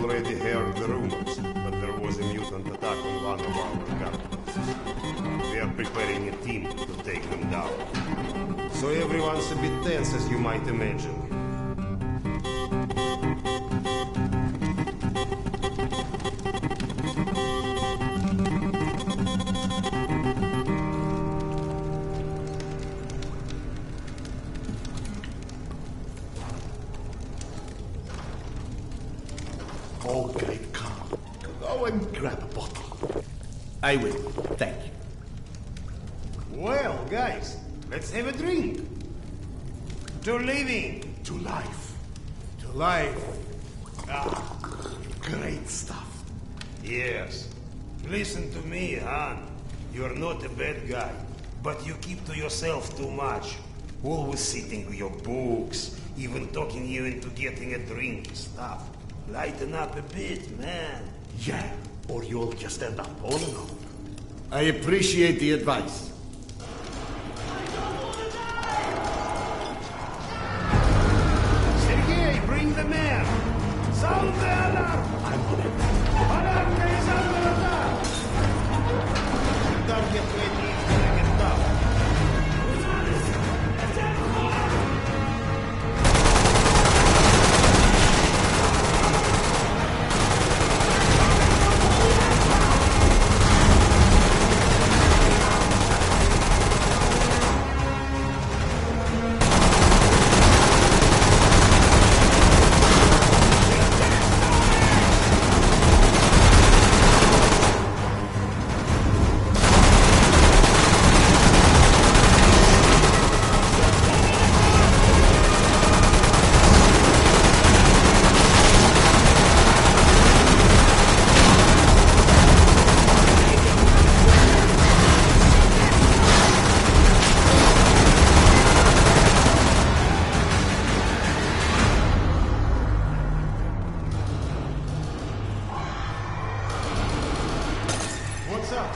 already heard the rumors, but there was a mutant attack on one of our capitals. We are preparing a team to take them down. So everyone's a bit tense, as you might imagine. Oh, great Khan. Go and grab a bottle. I will, thank you. Well, guys, let's have a drink. To living. To life. To life. Ah, great stuff. Yes. Listen to me, Han. You're not a bad guy, but you keep to yourself too much. Always sitting with your books, even talking you into getting a drink and stuff. Lighten up a bit, man. Yeah, or you'll just end up all alone. I appreciate the advice. Sergei, bring the man. Sound the alarm. I'm on it. Alarm is under attack. Don't get ready, it's gonna get tough.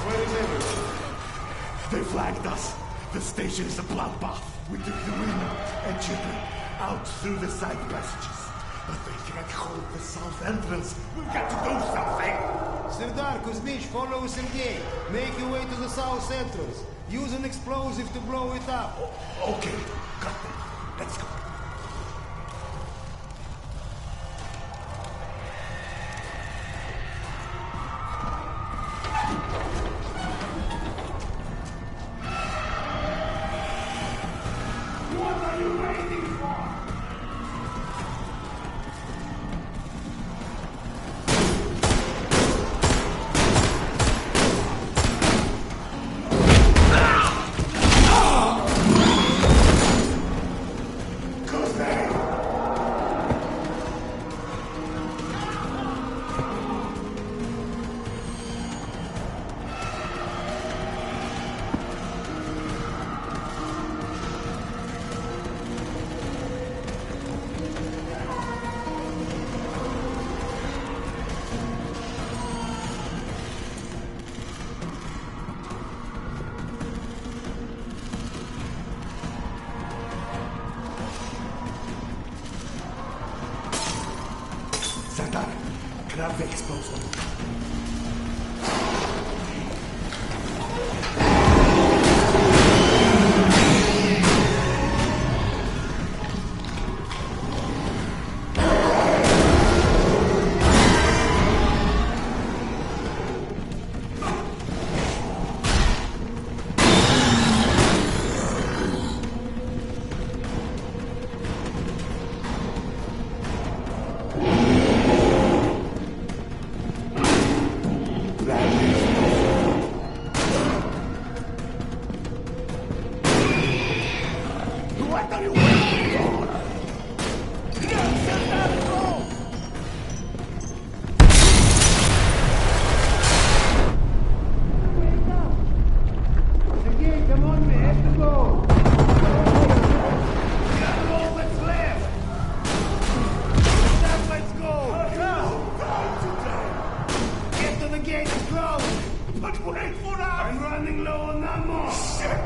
Where is everyone? They flagged us. The station is a bloodbath. We took the women and children out through the side passages. But they can't hold the south entrance. We've got to do something. Serdar, Kuzmich, follow Sergei. Make your way to the south entrance. Use an explosive to blow it up. Okay, got it. Let's go. Serdar, grab the explosive. What are you waiting for? Sergei, come on, we have to go. We got all that's left. Now let's go. Get to the gate and close. But wait for us! I'm running low on ammo. Shit!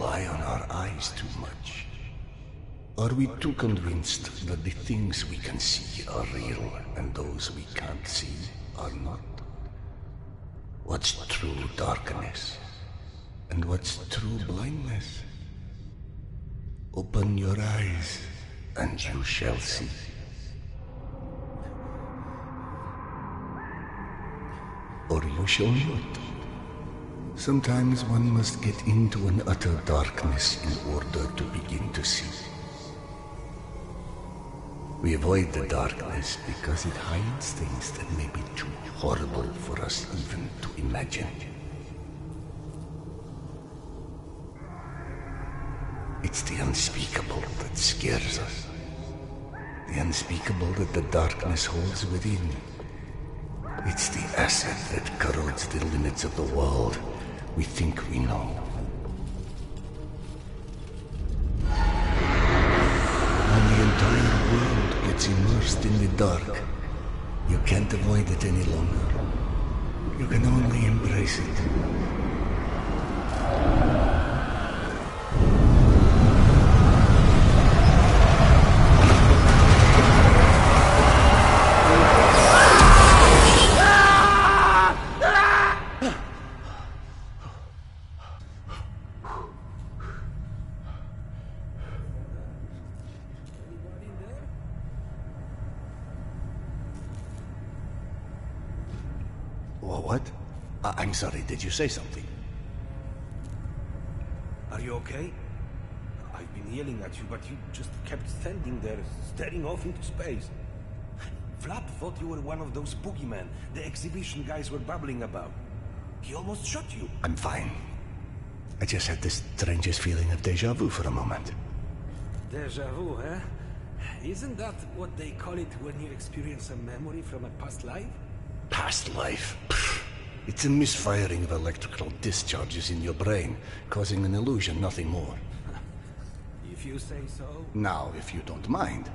rely on our eyes too much? Are we too convinced that the things we can see are real and those we can't see are not? What's true darkness? And what's true blindness? Open your eyes, and you shall see. Or you shall not. Sometimes one must get into an utter darkness in order to begin to see. We avoid the darkness because it hides things that may be too horrible for us even to imagine. It's the unspeakable that scares us. The unspeakable that the darkness holds within. It's the acid that corrodes the limits of the world we think we know. When the entire world gets immersed in the dark, you can't avoid it any longer. You can only embrace it. What? I'm sorry, did you say something? Are you okay? I've been yelling at you, but you just kept standing there, staring off into space. Flap thought you were one of those boogeymen the exhibition guys were babbling about. He almost shot you. I'm fine. I just had this strangest feeling of déjà vu for a moment. Deja vu, eh? Isn't that what they call it when you experience a memory from a past life? Past life? Pfft. It's a misfiring of electrical discharges in your brain, causing an illusion, nothing more. If you say so. Now, if you don't mind,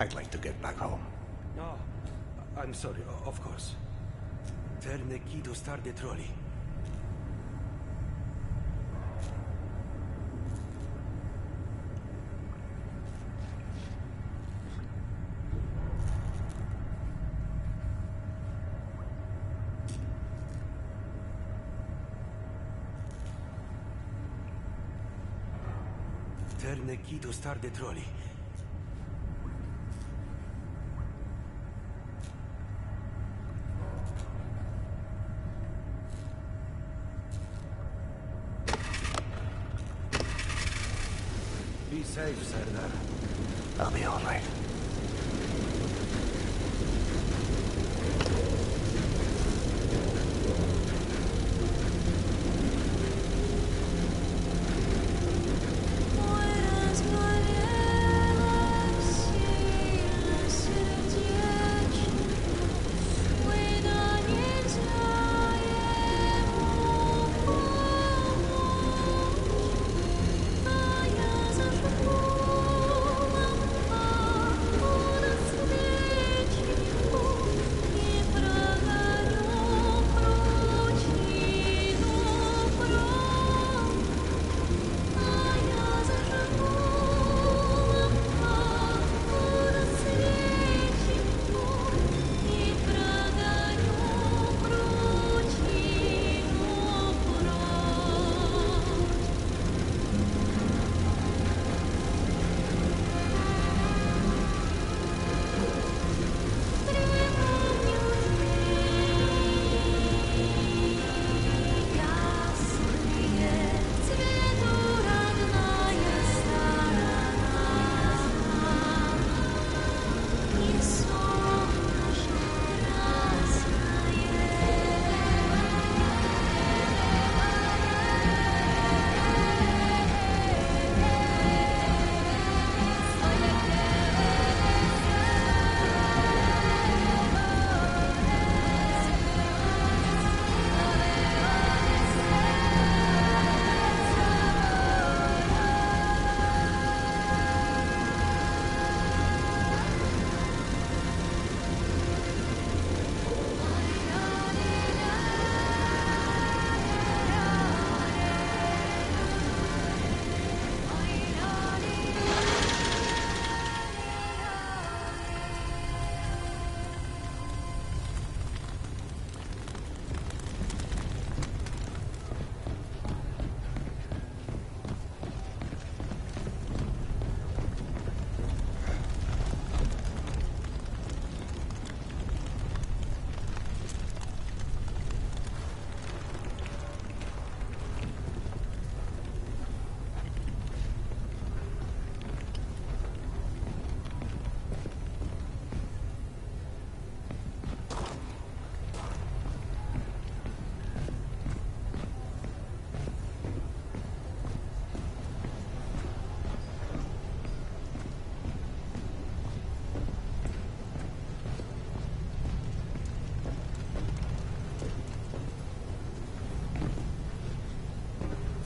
I'd like to get back home. No, I'm sorry, of course. Turn the key to start the trolley. Turn the key to start the trolley. Be safe, Serdar. I'll be all right.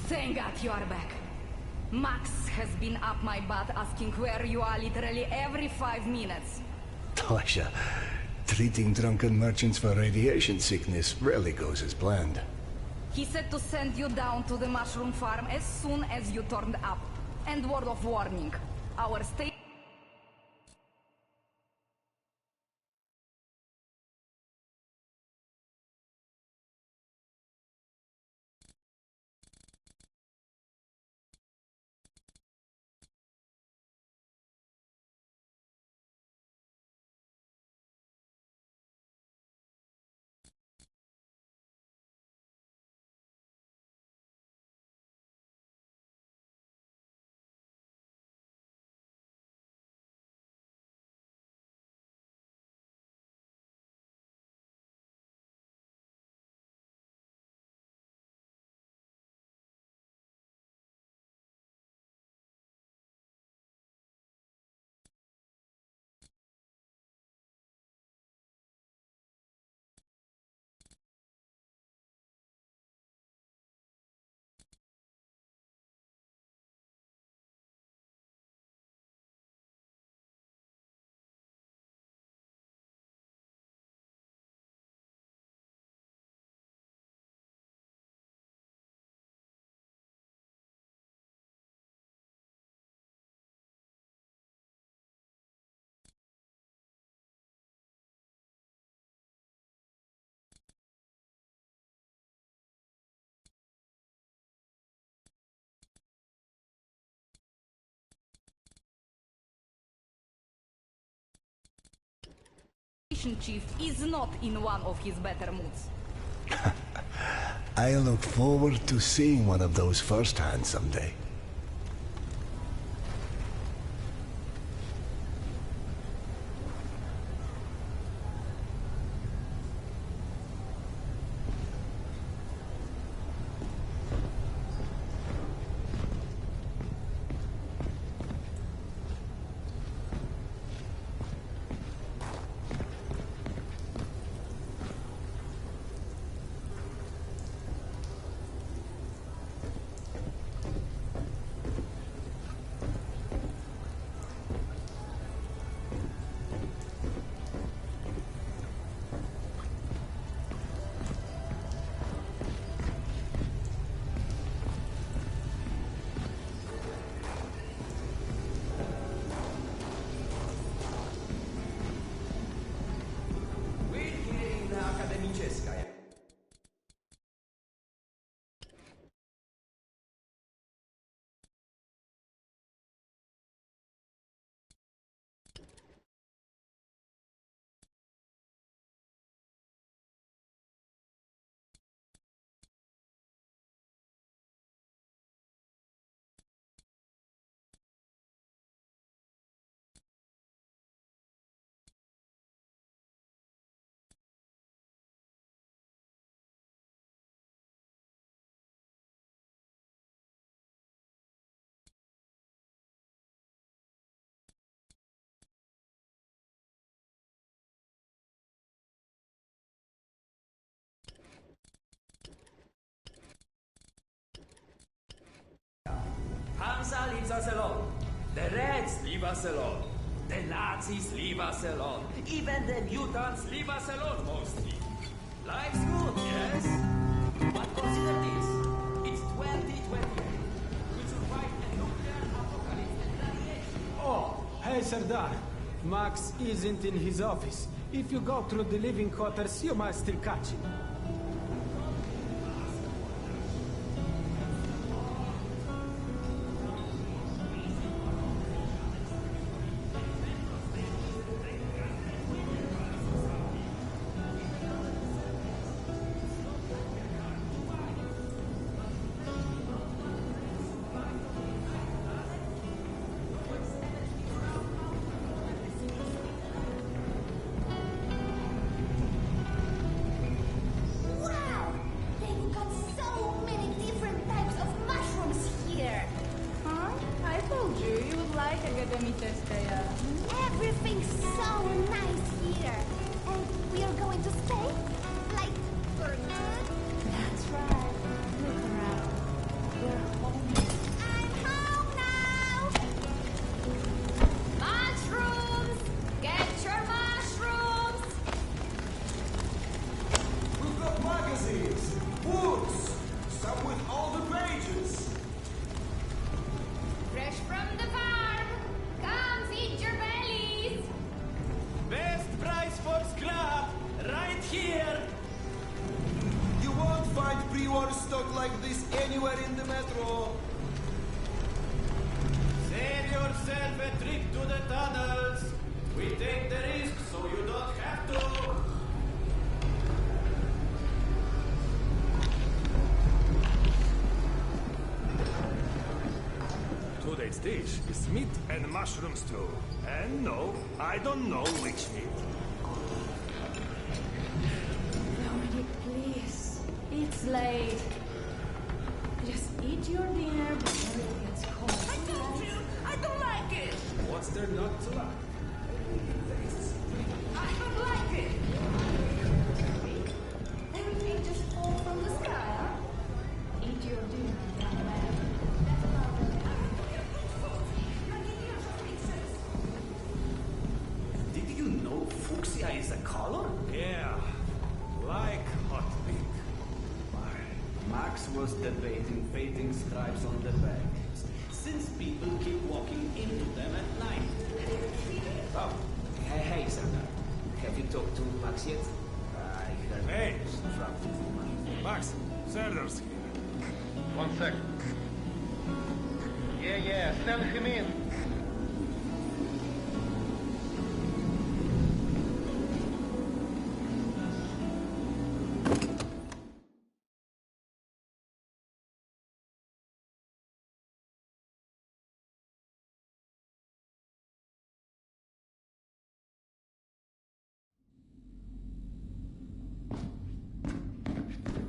Thank God you are back. Max has been up my butt asking where you are literally every 5 minutes. Tasha, treating drunken merchants for radiation sickness rarely goes as planned. He said to send you down to the mushroom farm as soon as you turned up. And word of warning, our state... Chief is not in one of his better moods. I look forward to seeing one of those firsthand someday. Hamza leaves us alone. The Reds leave us alone. The Nazis leave us alone. Even the mutants leave us alone, mostly. Life's good, yes? But consider this. It's 2028. We survived a nuclear apocalypse and radiation. Oh, hey Sardar. Max isn't in his office. If you go through the living quarters, you might still catch him. Everything's so nice here. And we are going to stay? Like, for good? That's right. Look around. We're dish is meat and mushroom stew. And no, I don't know which meat. Lordy, please. It's late. Just eat your dinner before it gets cold. I told you! I don't like it! What's there not to like? I don't like it! Everything just falls from the sky, huh? Eat your dinner, young man. Did you know fuchsia is a color? Yeah, like hot pink. Max was debating fading stripes on the back, since people keep walking into them at night. Oh, hey, Serdar. Have you talked to Max yet? I heard Hey. from Max, Serdar's here. 1 second. Yeah, send him in.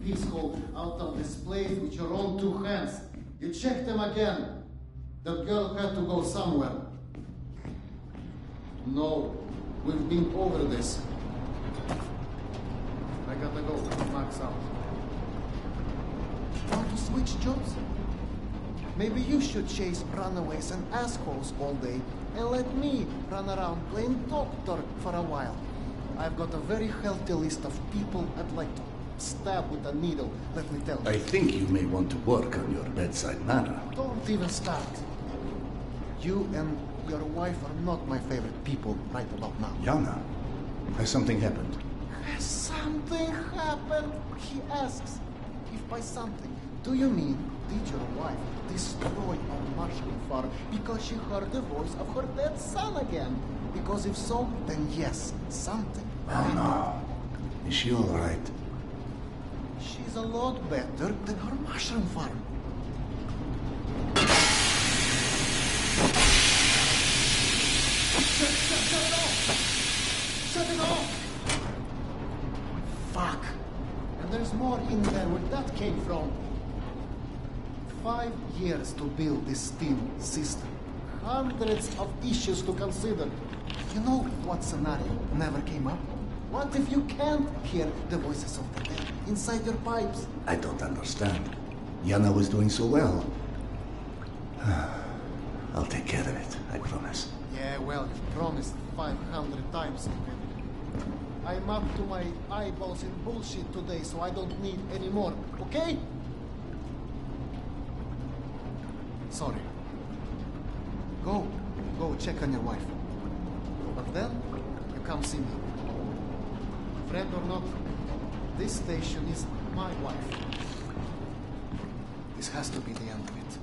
Please hold out of this place with your own 2 hands. You check them again. The girl had to go somewhere. No, we've been over this. I gotta go. Max out. Want to switch jobs? Maybe you should chase runaways and assholes all day and let me run around playing doctor for a while. I've got a very healthy list of people I'd like to stab with a needle, let me tell you. I think you may want to work on your bedside manner. Don't even start. You and your wife are not my favorite people right about now. Yana, has something happened? Has something happened? He asks. If by something, do you mean did your wife destroy our mushroom farm because she heard the voice of her dead son again? Because if so, then yes, something. Oh no. Is she all right? She's a lot better than her mushroom farm. Shut it off! Shut it off! Fuck. And there's more in there where that came from. 5 years to build this steel system. Hundreds of issues to consider. You know what scenario never came up? What if you can't hear the voices of the dead inside your pipes? I don't understand. Yana was doing so well. I'll take care of it, I promise. Yeah, well, you've promised 500 times already. I'm up to my eyeballs in bullshit today, so I don't need any more, okay? Sorry. Go check on your wife. But then, you come see me. Friend or not, this station is my wife. This has to be the end of it.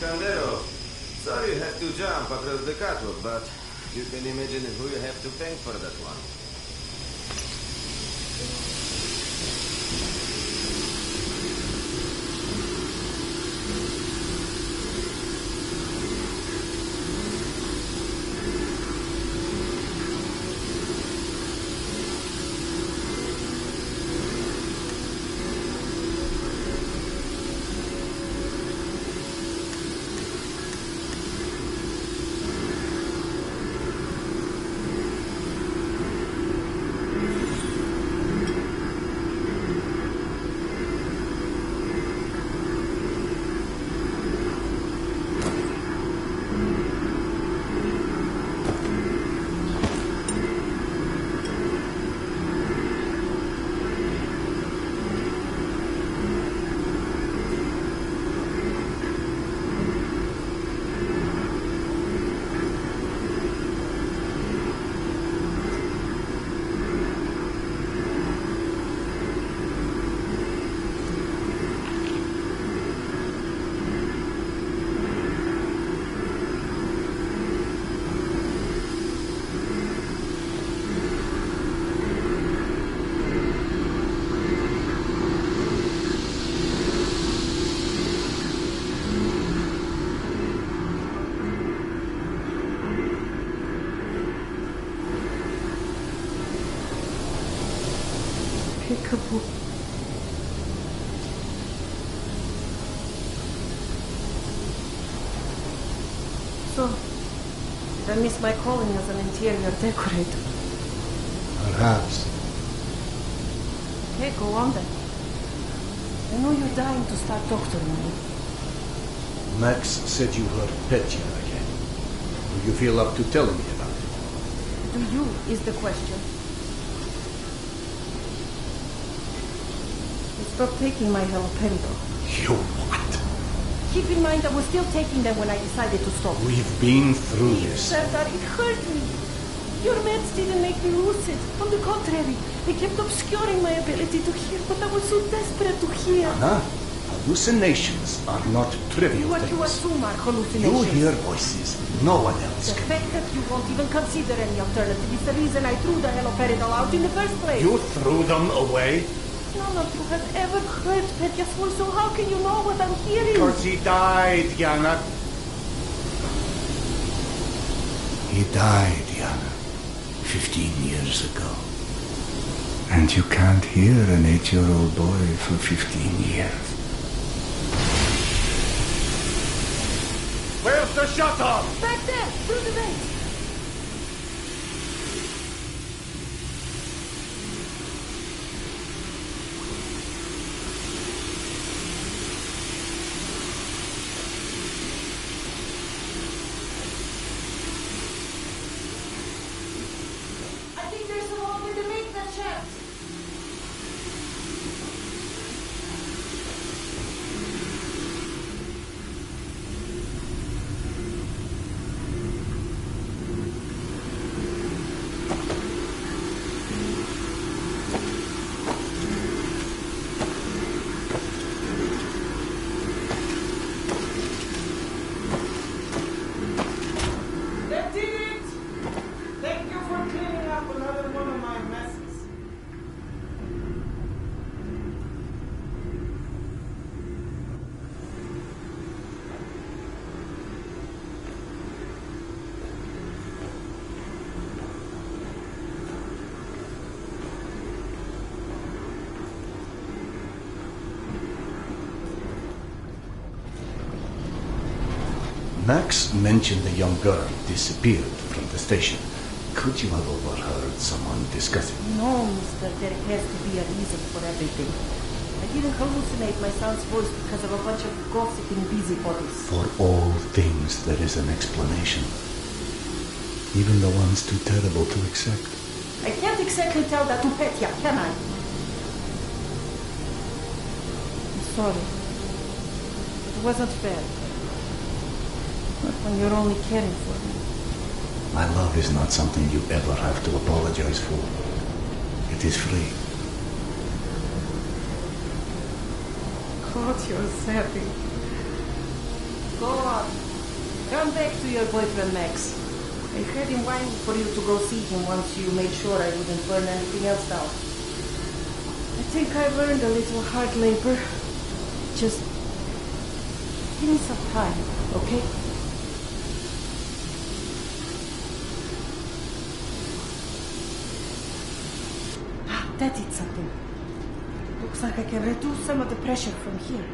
Scandero, sorry you had to jump across the catwalk, but you can imagine who you have to thank for that one. Peekaboo. So, I missed my calling as an interior decorator. Perhaps. Okay, go on then. I know you're dying to start doctoring me. Max said you heard Petya again. Do you feel up to telling me about it? Do you, is the question. I stopped taking my haloperidol. You what? Keep in mind I was still taking them when I decided to stop. We've been through this. Serdar, it hurt me. Your meds didn't make me lucid. On the contrary, they kept obscuring my ability to hear, but I was so desperate to hear. Anna, hallucinations are not trivial What things. you assume are hallucinations. You hear voices no one else The can. fact that you won't even consider any alternative is the reason I threw the haloperidol out in the first place. You threw them away? None of you have ever heard Petya's voice, so how can you know what I'm hearing? Because he died, Yana. He died, Yana. 15 years ago. And you can't hear an 8-year-old boy for 15 years. Where's the shutter? Back there, through the vent. I think there's a hole with the maintenance shaft. That did it! Thank you for cleaning up another one of my messes. Max mentioned a young girl disappeared from the station. Could you have overheard someone discussing? No, mister, there has to be a reason for everything. I didn't hallucinate my son's voice because of a bunch of gossiping busybodies. For all things there is an explanation. Even the ones too terrible to accept. I can't exactly tell that to Petya, can I? I'm sorry. It wasn't fair. Not when you're only caring for me. My love is not something you ever have to apologize for. It is free. God, you're savvy. Go on. Run back to your boyfriend, Max. I had him waiting for you to go see him once you made sure I wouldn't burn anything else down. I think I've earned a little hard labor. Just give me some time, okay? That did something. Looks like I can reduce some of the pressure from here.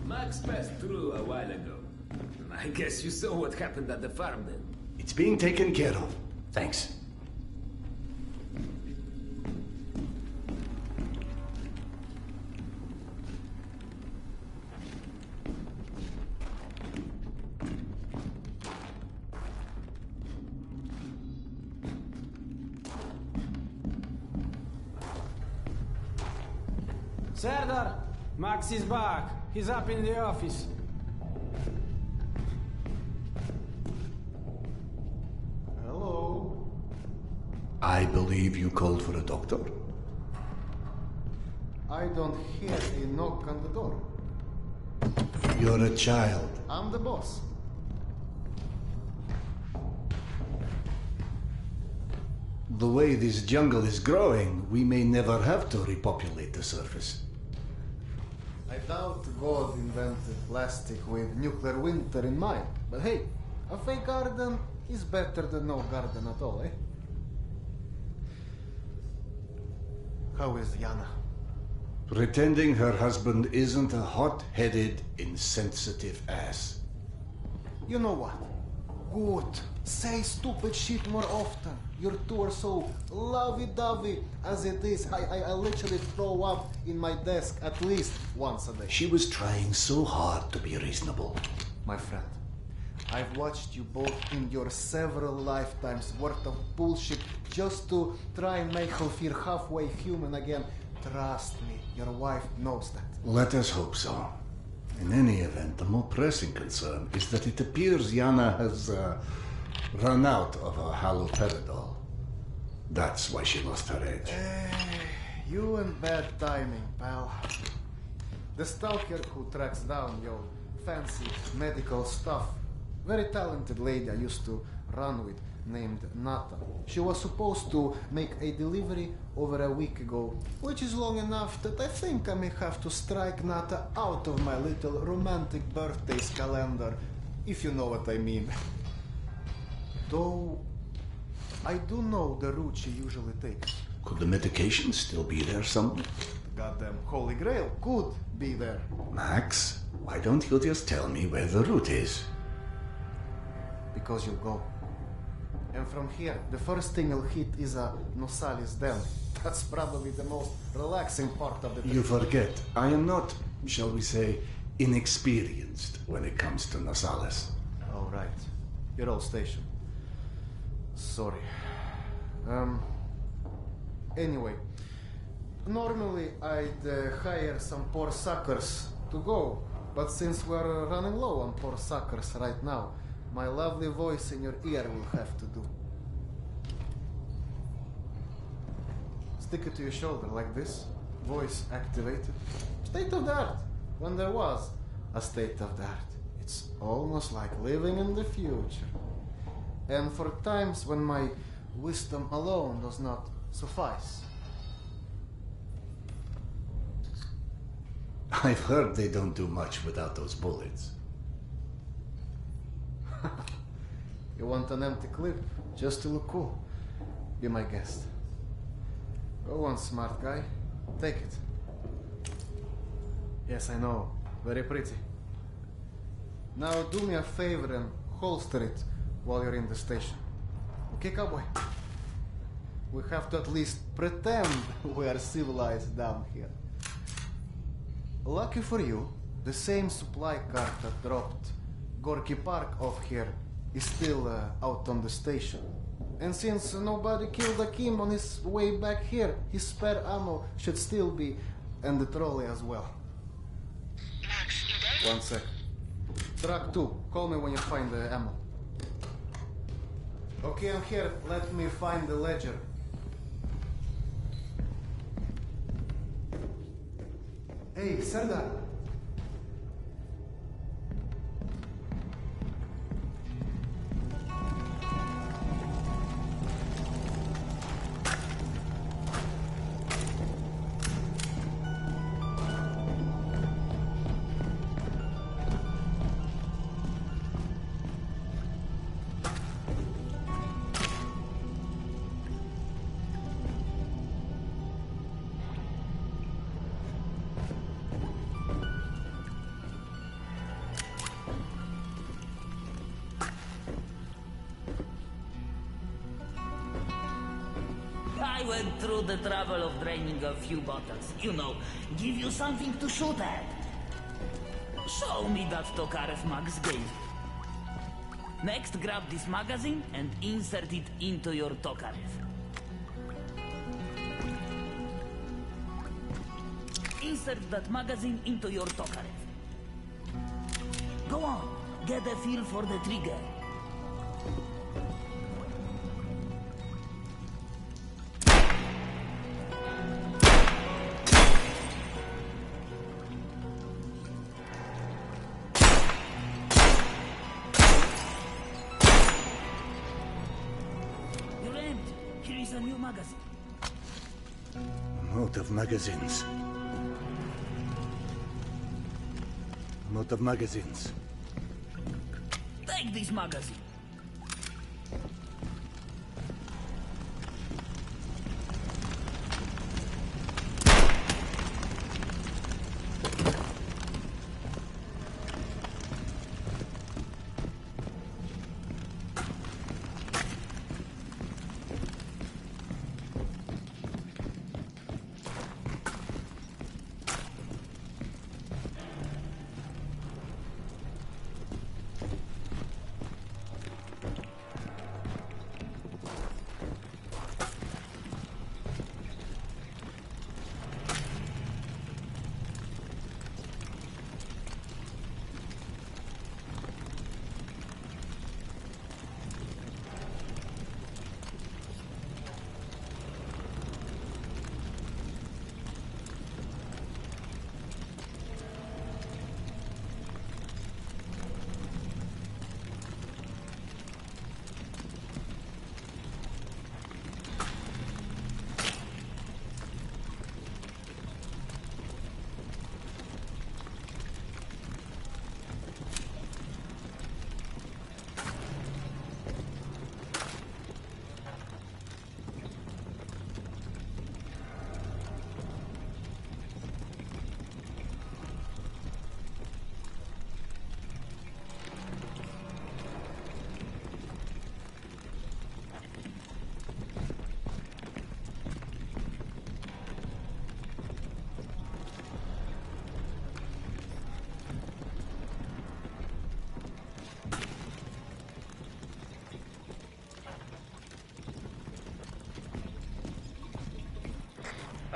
Max passed through a while ago. I guess you saw what happened at the farm then. It's being taken care of. Thanks. Serdar, Max is back. He's up in the office. Hello. I believe you called for a doctor? I don't hear a knock on the door. You're a child. I'm the boss. The way this jungle is growing, we may never have to repopulate the surface. I doubt God invented plastic with nuclear winter in mind. But hey, a fake garden is better than no garden at all, eh? How is Yana? Pretending her husband isn't a hot-headed, insensitive ass. You know what? Good. Say stupid shit more often. Your two are so lovey-dovey as it is. I literally throw up in my desk at least once a day. She was trying so hard to be reasonable. My friend, I've watched you both endure several lifetimes worth of bullshit just to try and make her feel halfway human again. Trust me, your wife knows that. Let us hope so. In any event, the more pressing concern is that it appears Yana has run out of her haloperidol. That's why she lost her edge. You and bad timing, pal. The stalker who tracks down your fancy medical stuff, very talented lady I used to run with, named Nata. She was supposed to make a delivery over a week ago, which is long enough that I think I may have to strike Nata out of my little romantic birthdays calendar, if you know what I mean. Though, I do know the route she usually takes. Could the medication still be there somewhere? Goddamn Holy Grail could be there. Max, why don't you just tell me where the route is? Because you'll go. And from here, the first thing you'll hit is a Nosali's den. That's probably the most relaxing part of the trip. You forget, I am not, shall we say, inexperienced when it comes to Nosales. Oh, right. You're all stationed. Sorry. Anyway, normally I'd hire some poor suckers to go, but since we're running low on poor suckers right now, my lovely voice in your ear will have to do. Stick it to your shoulder like this, voice activated. State of the art, when there was a state of the art. It's almost like living in the future. And for times when my wisdom alone does not suffice. I've heard they don't do much without those bullets. You want an empty clip just to look cool? Be my guest. Go on, smart guy. Take it. Yes, I know. Very pretty. Now do me a favor and holster it while you're in the station. Okay, cowboy? We have to at least pretend we are civilized down here. Lucky for you, the same supply cart that dropped Gorky Park off here is still out on the station. And since nobody killed Akim on his way back here, his spare ammo should still be in the trolley as well. Max, you there? One sec. Truck 2, call me when you find the ammo. Okay, I'm here. Let me find the ledger. Hey, Serdar. I went through the trouble of draining a few bottles. You know, give you something to shoot at. Show me that Tokarev Max gave you. Next, grab this magazine and insert it into your Tokarev. Insert that magazine into your Tokarev. Go on, get a feel for the trigger. A new magazine. I'm out of magazines. I'm out of magazines. Take this magazine.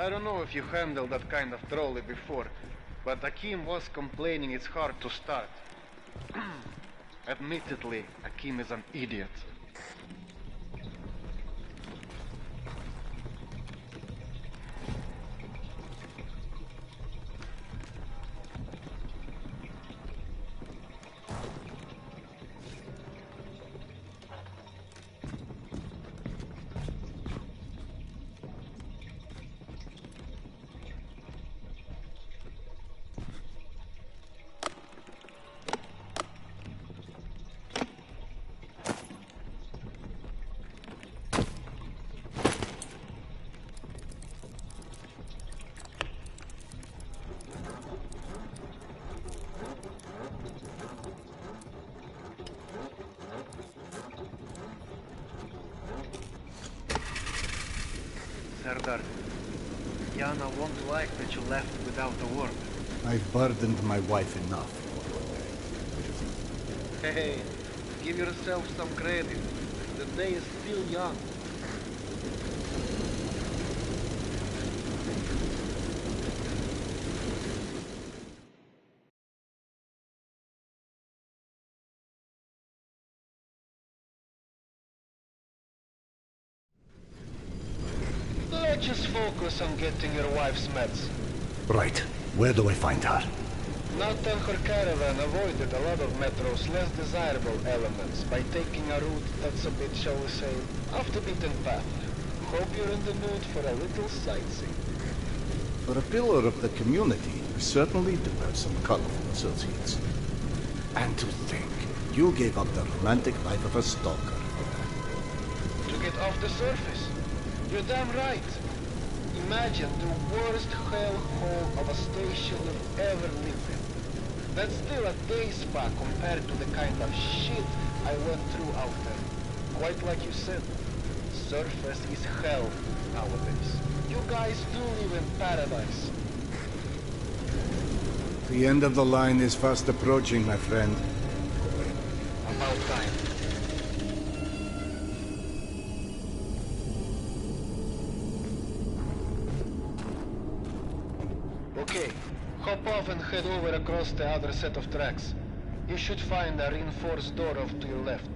I don't know if you handled that kind of trolley before, but Akim was complaining it's hard to start. Admittedly, Akim is an idiot. Serdar. Yana won't like that you left without a word. I've burdened my wife enough. Hey, give yourself some credit. The day is still young. Let's just focus on getting your wife's meds. Right. Where do I find her? Nathan her caravan avoided a lot of Metro's less desirable elements by taking a route that's a bit, shall we say, off the beaten path. Hope you're in the mood for a little sightseeing. For a pillar of the community, you certainly do have some colorful associates. And to think, you gave up the romantic life of a stalker for that. To get off the surface. You're damn right. Imagine the worst hellhole of a station you've ever lived in. That's still a day spa compared to the kind of shit I went through out there. Quite like you said, surface is hell nowadays. You guys do live in paradise. The end of the line is fast approaching, my friend. About time. Okay, hop off and head over across the other set of tracks. You should find a reinforced door off to your left.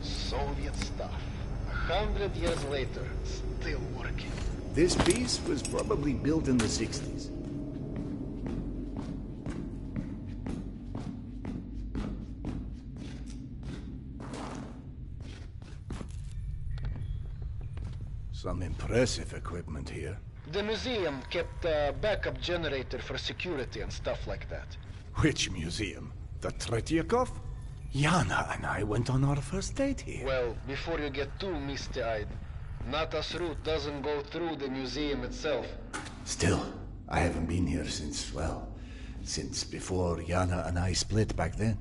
Soviet stuff. 100 years later, still working. This piece was probably built in the 60s. Some impressive equipment here. The museum kept a backup generator for security and stuff like that. Which museum? The Tretyakov? Yana and I went on our first date here. Well, before you get too misty-eyed, Nata's route doesn't go through the museum itself. Still, I haven't been here since, well, since before Yana and I split back then.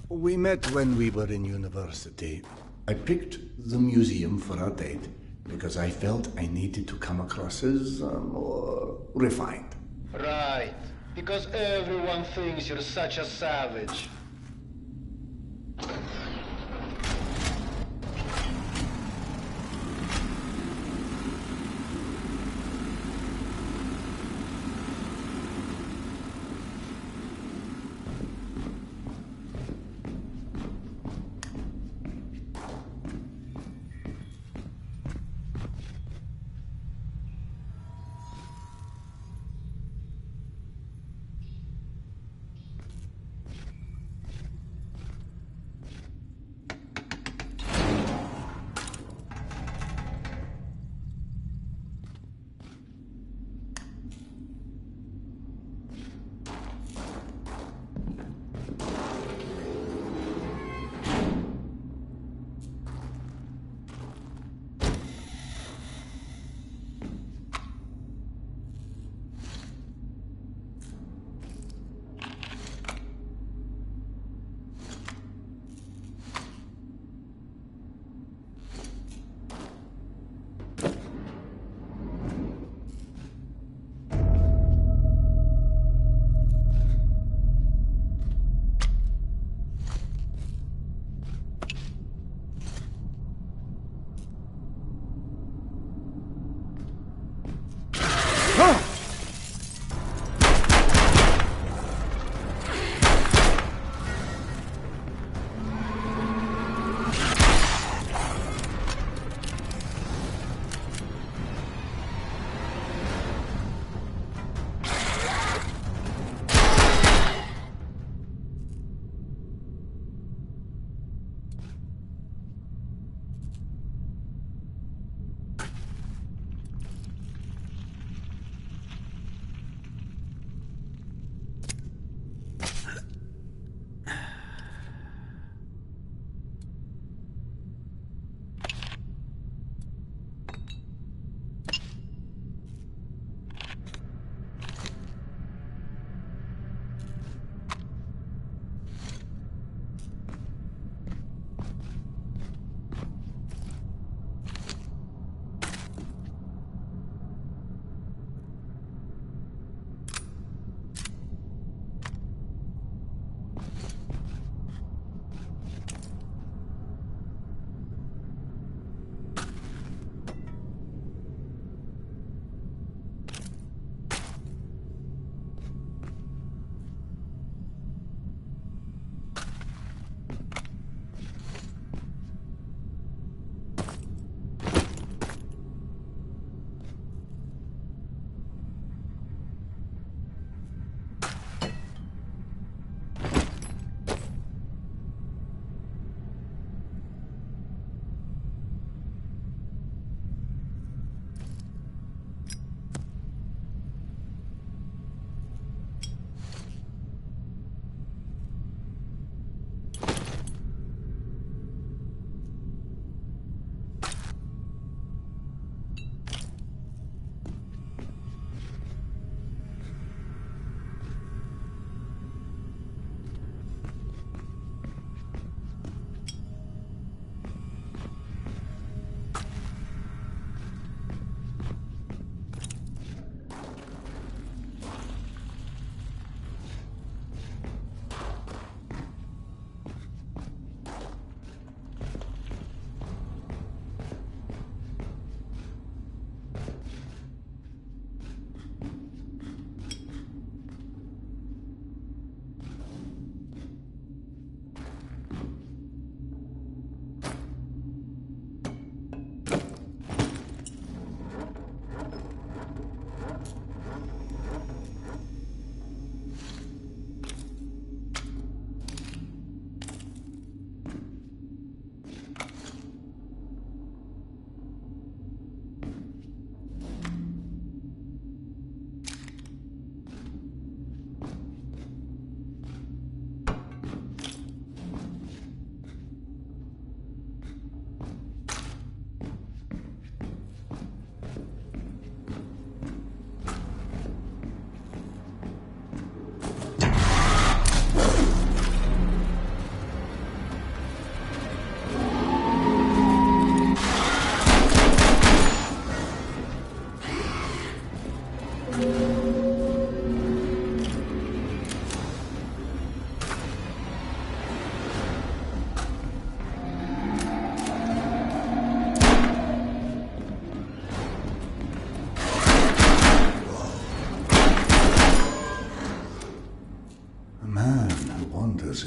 We met when we were in university. I picked the museum for our date because I felt I needed to come across as more refined. Right, because everyone thinks you're such a savage.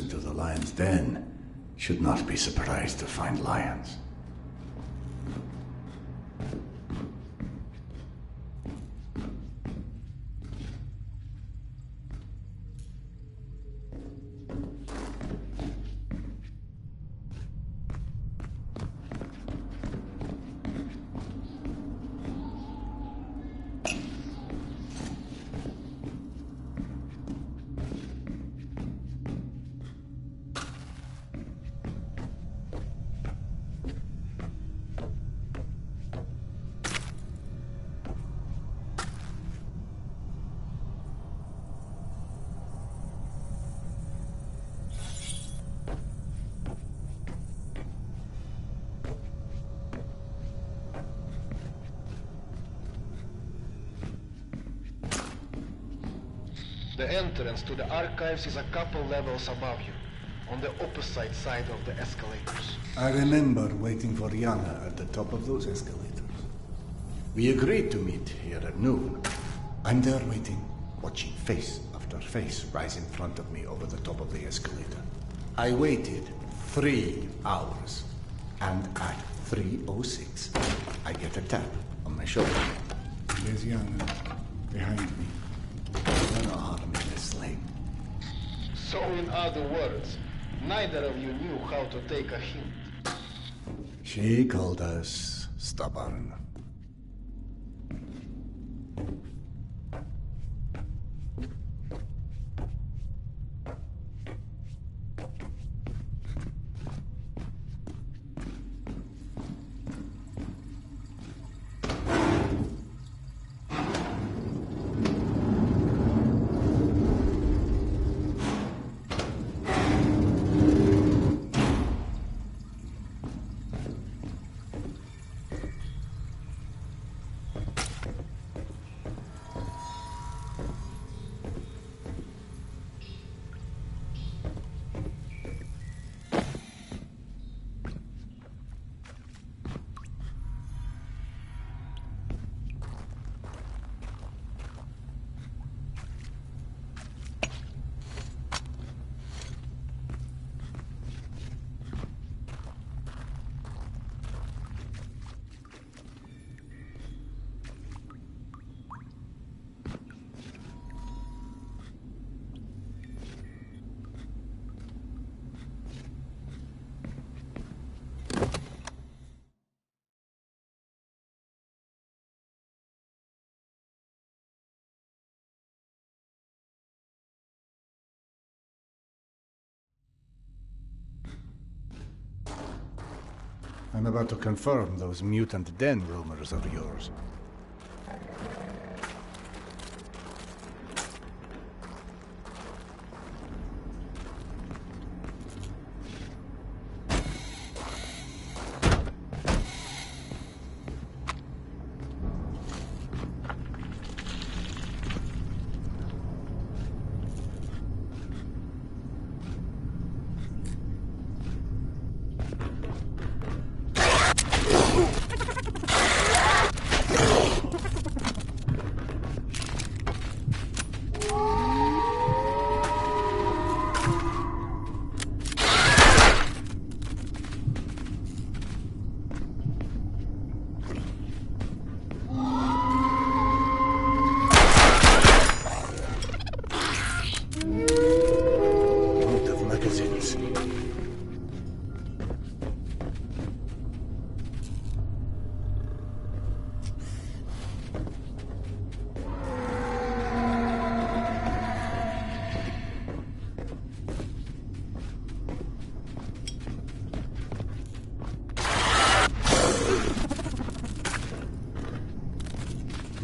into the lion's den, should not be surprised to find lions. The entrance to the archives is a couple levels above you, on the opposite side of the escalators. I remember waiting for Yana at the top of those escalators. We agreed to meet here at noon. I'm there waiting, watching face after face rise in front of me over the top of the escalator. I waited 3 hours, and at 3:06, I get a tap on my shoulder. There's Yana, behind me. No harm in this sling. So in other words, neither of you knew how to take a hint. She called us stubborn. I'm about to confirm those mutant den rumors of yours.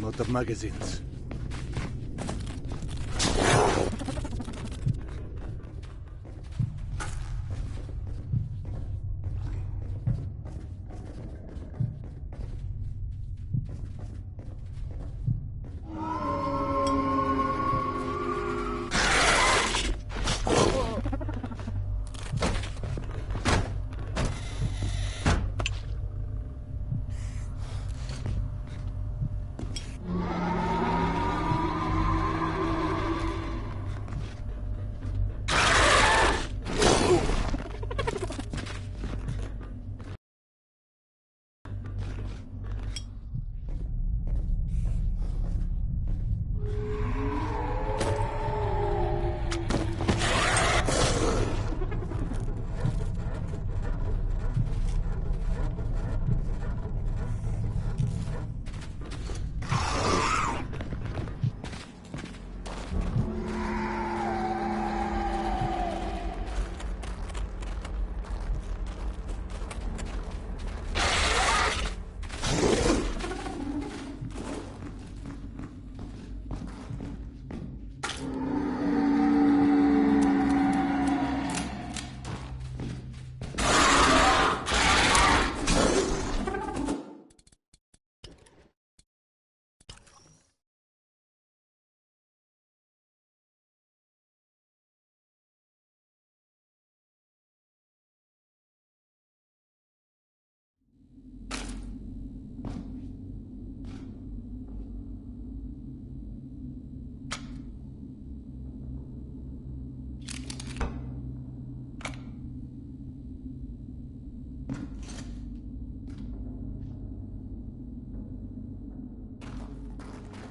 Lot of magazines.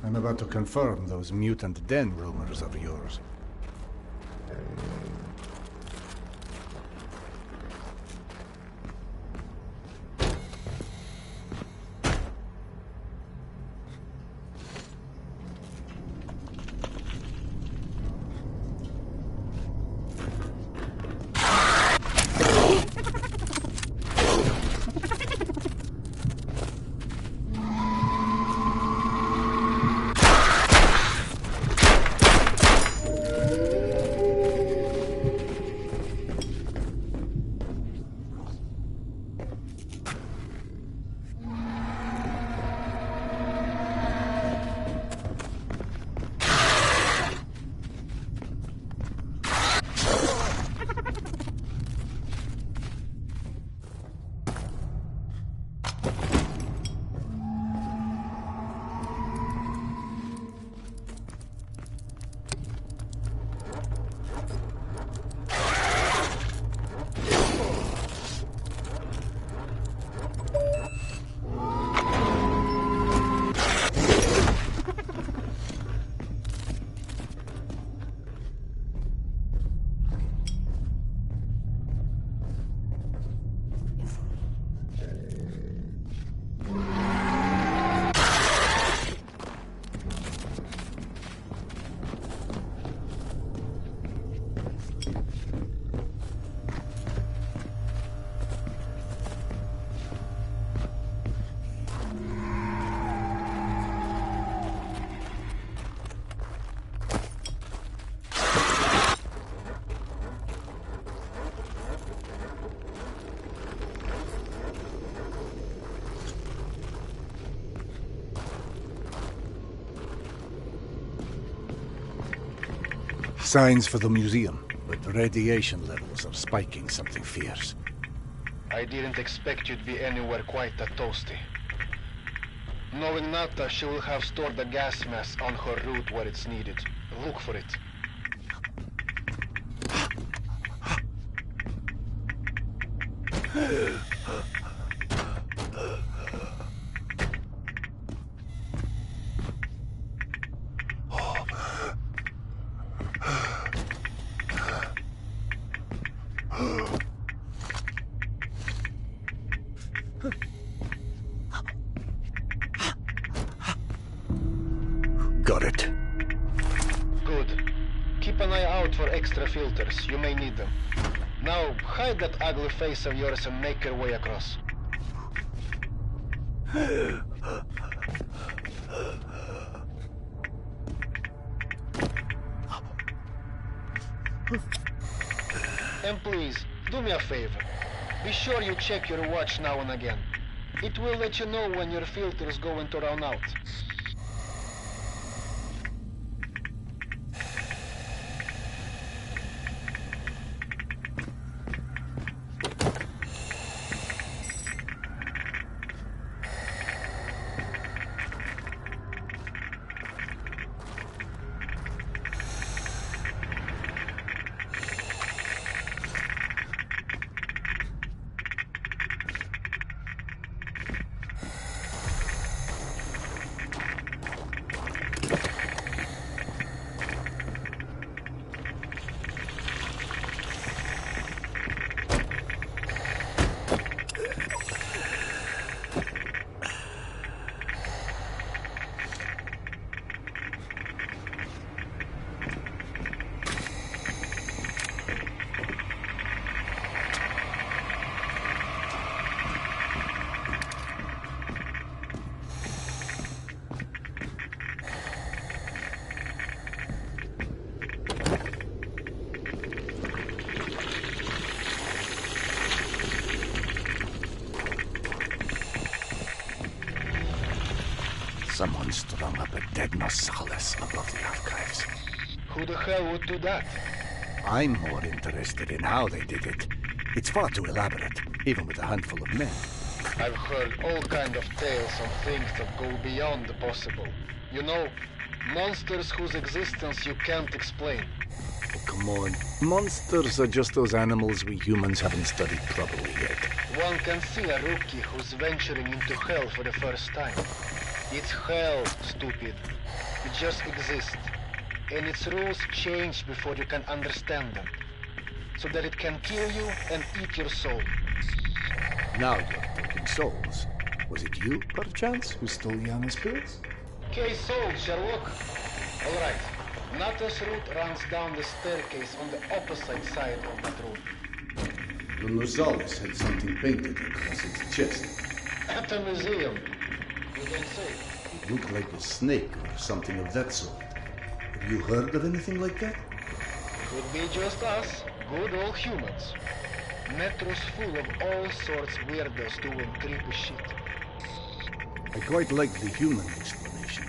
I'm about to confirm those mutant den rumors of yours. Signs for the museum, but the radiation levels are spiking something fierce. I didn't expect you to be anywhere quite that toasty. Knowing Nata, she will have stored the gas mask on her route where it's needed. Look for it. Got it. Good. Keep an eye out for extra filters. You may need them. Now, hide that ugly face of yours and make your way across. And please, do me a favor. Be sure you check your watch now and again. It will let you know when your filter is going to run out. Someone strung up a Degnosaurus above the archives. Who the hell would do that? I'm more interested in how they did it. It's far too elaborate, even with a handful of men. I've heard all kind of tales of things that go beyond the possible. You know, monsters whose existence you can't explain. Oh, come on. Monsters are just those animals we humans haven't studied properly yet. One can see a rookie who's venturing into hell for the first time. It's hell, stupid. It just exists. And its rules change before you can understand them. So that it can kill you and eat your soul. Now you're talking souls. Was it you, perchance, who stole Yana's pills? Case solved, Sherlock. Alright. Natha's route runs down the staircase on the opposite side of that room. The Nozales had something painted across its chest. At a museum. You don't say. It looked like a snake or something of that sort. Have you heard of anything like that? Could be just us, good old humans. Metro's full of all sorts weirdos doing creepy shit. I quite like the human explanation.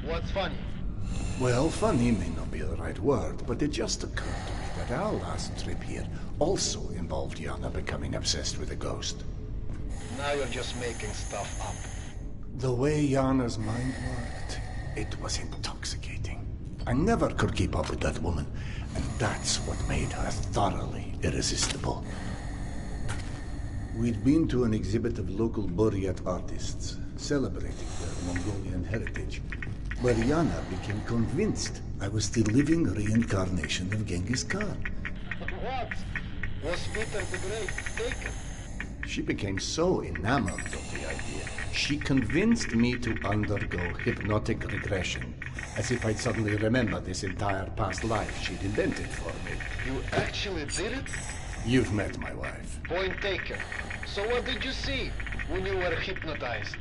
What's funny? Well, funny may not be the right word, but it just occurred to me that our last trip here also involved Yana becoming obsessed with a ghost. Now you're just making stuff up. The way Yana's mind worked, it was intoxicating. I never could keep up with that woman, and that's what made her thoroughly irresistible. We'd been to an exhibit of local Buryat artists, celebrating their Mongolian heritage, where Yana became convinced I was the living reincarnation of Genghis Khan. What? Was Peter the Great taken? She became so enamored of the idea, she convinced me to undergo hypnotic regression, as if I'd suddenly remember this entire past life she'd invented for me. You actually did it? You've met my wife. Point taken. So what did you see when you were hypnotized?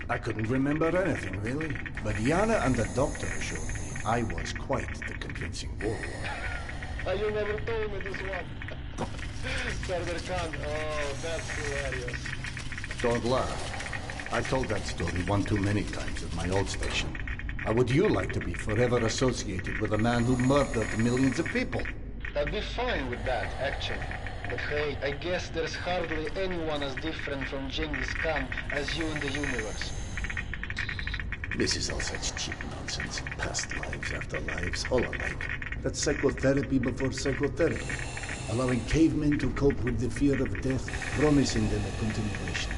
I couldn't remember anything, really. But Yana and the doctor assured me I was quite the convincing warlord. You never told me this one. Sardar Khan, oh, that's hilarious. Don't laugh. I told that story one too many times at my old station. How would you like to be forever associated with a man who murdered millions of people? I'd be fine with that, actually. But hey, I guess there's hardly anyone as different from Genghis Khan as you in the universe. This is all such cheap nonsense. Past lives, afterlives, all alike. That's psychotherapy before psychotherapy. Allowing cavemen to cope with the fear of death, promising them a continuation.